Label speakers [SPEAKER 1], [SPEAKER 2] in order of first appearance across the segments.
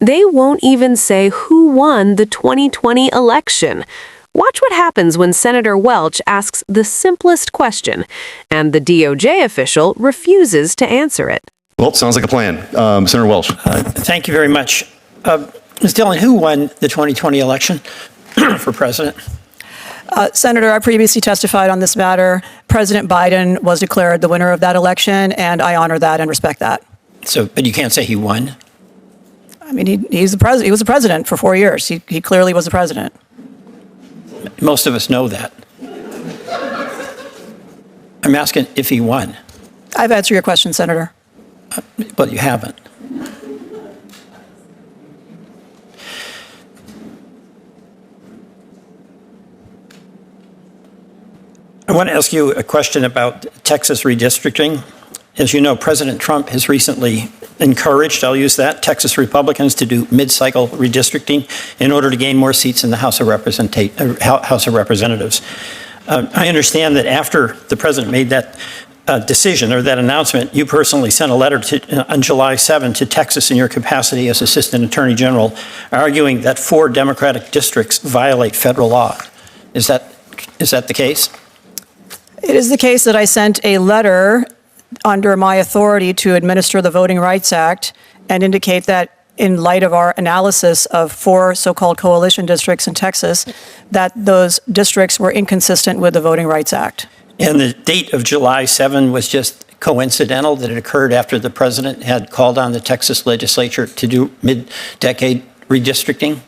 [SPEAKER 1] They won't even say who won the 2020 election. Watch what happens when Senator Welch asks the simplest question, and the DOJ official refuses to answer it.
[SPEAKER 2] Well, sounds like a plan. Senator Welch.
[SPEAKER 3] Thank you very much. Ms. Dhillon, who won the 2020 election for president?
[SPEAKER 4] Senator, I previously testified on this matter. President Biden was declared the winner of that election, and I honor that and respect that.
[SPEAKER 3] But you can't say he won?
[SPEAKER 4] I mean, he's the president. He was the president for 4 years. He clearly was the president.
[SPEAKER 3] Most of us know that. I'm asking if he won.
[SPEAKER 4] I've answered your question, Senator.
[SPEAKER 3] But you haven't. I want to ask you a question about Texas redistricting. As you know, President Trump has recently encouraged, I'll use that, Texas Republicans to do mid-cycle redistricting in order to gain more seats in the House of Representatives. I understand that after the president made that decision or that announcement, you personally sent a letter on July 7 to Texas in your capacity as Assistant Attorney General, arguing that 4 Democratic districts violate federal law. Is that the case?
[SPEAKER 4] It is the case that I sent a letter under my authority to administer the Voting Rights Act and indicate that in light of our analysis of 4 so-called coalition districts in Texas, that those districts were inconsistent with the Voting Rights Act.
[SPEAKER 3] And the date of July 7 was just coincidental, that it occurred after the president had called on the Texas legislature to do mid-decade redistricting?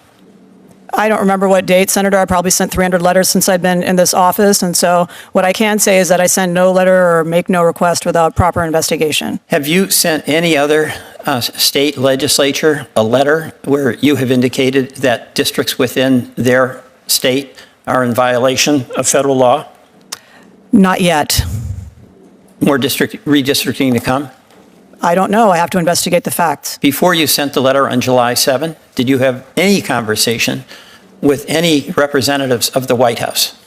[SPEAKER 4] I don't remember what date, Senator. I probably sent 300 letters since I've been in this office. And so what I can say is that I send no letter or make no request without proper investigation.
[SPEAKER 3] Have you sent any other state legislature a letter where you have indicated that districts within their state are in violation of federal law?
[SPEAKER 4] Not yet.
[SPEAKER 3] More redistricting to come?
[SPEAKER 4] I don't know. I have to investigate the facts.
[SPEAKER 3] Before you sent the letter on July 7, did you have any conversation with any representatives of the White House?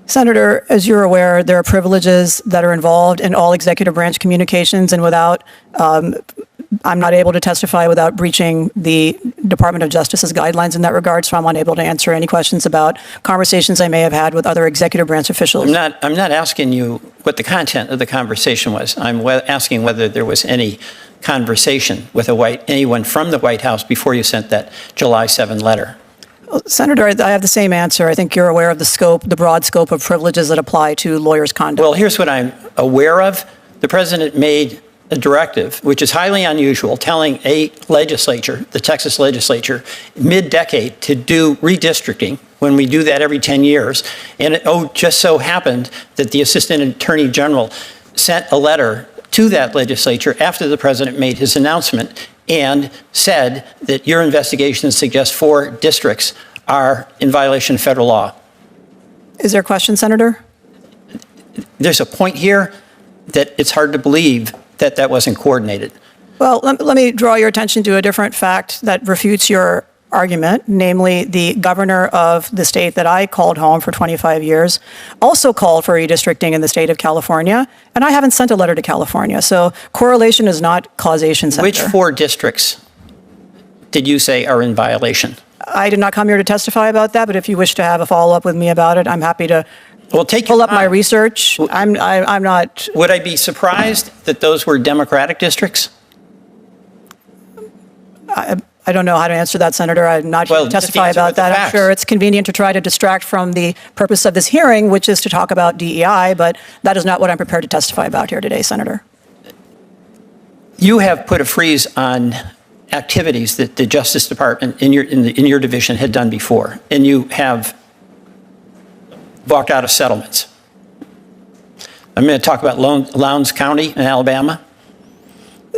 [SPEAKER 4] Senator, as you're aware, there are privileges that are involved in all executive branch communications, and without, I'm not able to testify without breaching the Department of Justice's guidelines in that regard, so I'm unable to answer any questions about conversations I may have had with other executive branch officials.
[SPEAKER 3] I'm not asking you what the content of the conversation was. I'm asking whether there was any conversation with anyone from the White House before you sent that July 7 letter.
[SPEAKER 4] Well, Senator, I have the same answer. I think you're aware of the broad scope of privileges that apply to lawyers' conduct.
[SPEAKER 3] Well, here's what I'm aware of. The president made a directive, which is highly unusual, telling a legislature, the Texas legislature, mid-decade to do redistricting when we do that every 10 years. And it just so happened that the Assistant Attorney General sent a letter to that legislature after the president made his announcement and said that your investigation suggests 4 districts are in violation of federal law.
[SPEAKER 4] Is there a question, Senator?
[SPEAKER 3] There's a point here that it's hard to believe that wasn't coordinated.
[SPEAKER 4] Well, let me draw your attention to a different fact that refutes your argument, namely the governor of the state that I called home for 25 years also called for redistricting in the state of California, and I haven't sent a letter to California. So correlation is not causation, Senator.
[SPEAKER 3] Which 4 districts did you say are in violation?
[SPEAKER 4] I did not come here to testify about that, but if you wish to have a follow-up with me about it, I'm happy to pull up my research. I'm not.
[SPEAKER 3] Would I be surprised that those were Democratic districts?
[SPEAKER 4] I don't know how to answer that, Senator. I'm not here to testify about that. I'm sure it's convenient to try to distract from the purpose of this hearing, which is to talk about DEI, but that is not what I'm prepared to testify about here today, Senator.
[SPEAKER 3] You have put a freeze on activities that the Justice Department in your division had done before, and you have walked out of settlements. I'm going to talk about Lowndes County in Alabama.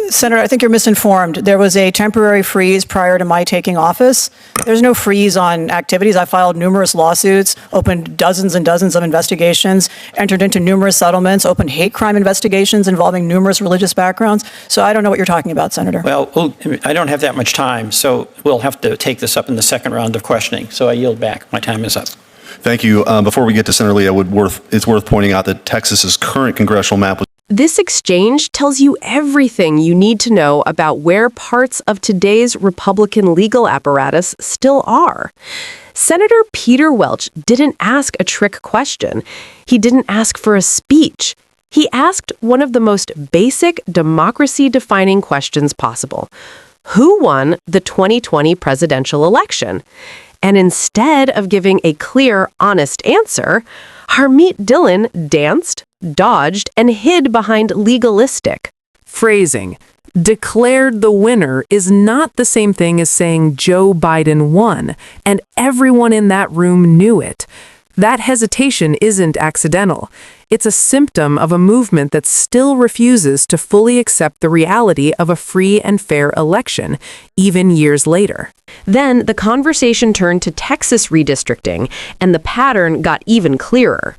[SPEAKER 4] Senator, I think you're misinformed. There was a temporary freeze prior to my taking office. There's no freeze on activities. I filed numerous lawsuits, opened dozens and dozens of investigations, entered into numerous settlements, opened hate crime investigations involving numerous religious backgrounds. So I don't know what you're talking about, Senator.
[SPEAKER 3] Well, I don't have that much time, so we'll have to take this up in the second round of questioning. So I yield back. My time is up.
[SPEAKER 2] Thank you. Before we get to Senator Lee, it's worth pointing out that Texas's current congressional map was
[SPEAKER 1] This exchange tells you everything you need to know about where parts of today's Republican legal apparatus still are. Senator Peter Welch didn't ask a trick question. He didn't ask for a speech. He asked one of the most basic democracy-defining questions possible. Who won the 2020 presidential election? And instead of giving a clear, honest answer, Harmeet Dhillon danced, dodged, and hid behind legalistic
[SPEAKER 5] phrasing. Declared the winner is not the same thing as saying Joe Biden won, and everyone in that room knew it. That hesitation isn't accidental. It's a symptom of a movement that still refuses to fully accept the reality of a free and fair election, even years later.
[SPEAKER 1] Then the conversation turned to Texas redistricting, and the pattern got even clearer.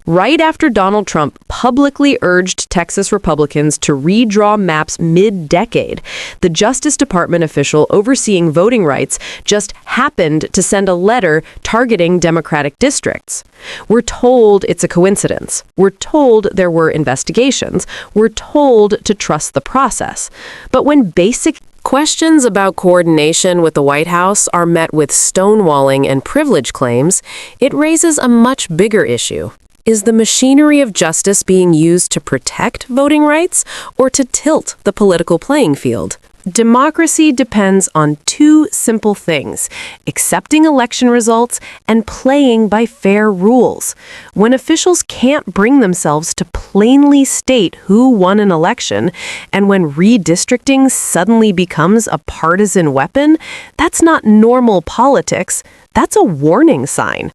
[SPEAKER 1] Right after Donald Trump publicly urged Texas Republicans to redraw maps mid-decade, the Justice Department official overseeing voting rights just happened to send a letter targeting Democratic districts. We're told it's a coincidence. We're told there were investigations. We're told to trust the process. But when basic questions about coordination with the White House are met with stonewalling and privilege claims, it raises a much bigger issue. Is the machinery of justice being used to protect voting rights or to tilt the political playing field? Democracy depends on two simple things: accepting election results and playing by fair rules. When officials can't bring themselves to plainly state who won an election, and when redistricting suddenly becomes a partisan weapon, that's not normal politics. That's a warning sign.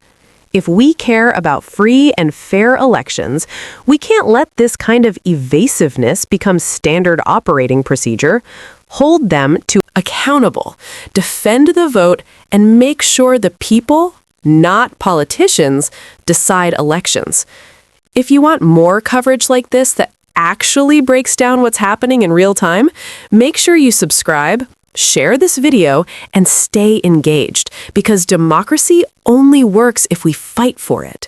[SPEAKER 1] If we care about free and fair elections, we can't let this kind of evasiveness become standard operating procedure. Hold them to accountable, defend the vote, and make sure the people, not politicians, decide elections. If you want more coverage like this that actually breaks down what's happening in real time, make sure you subscribe, share this video, and stay engaged, because democracy only works if we fight for it.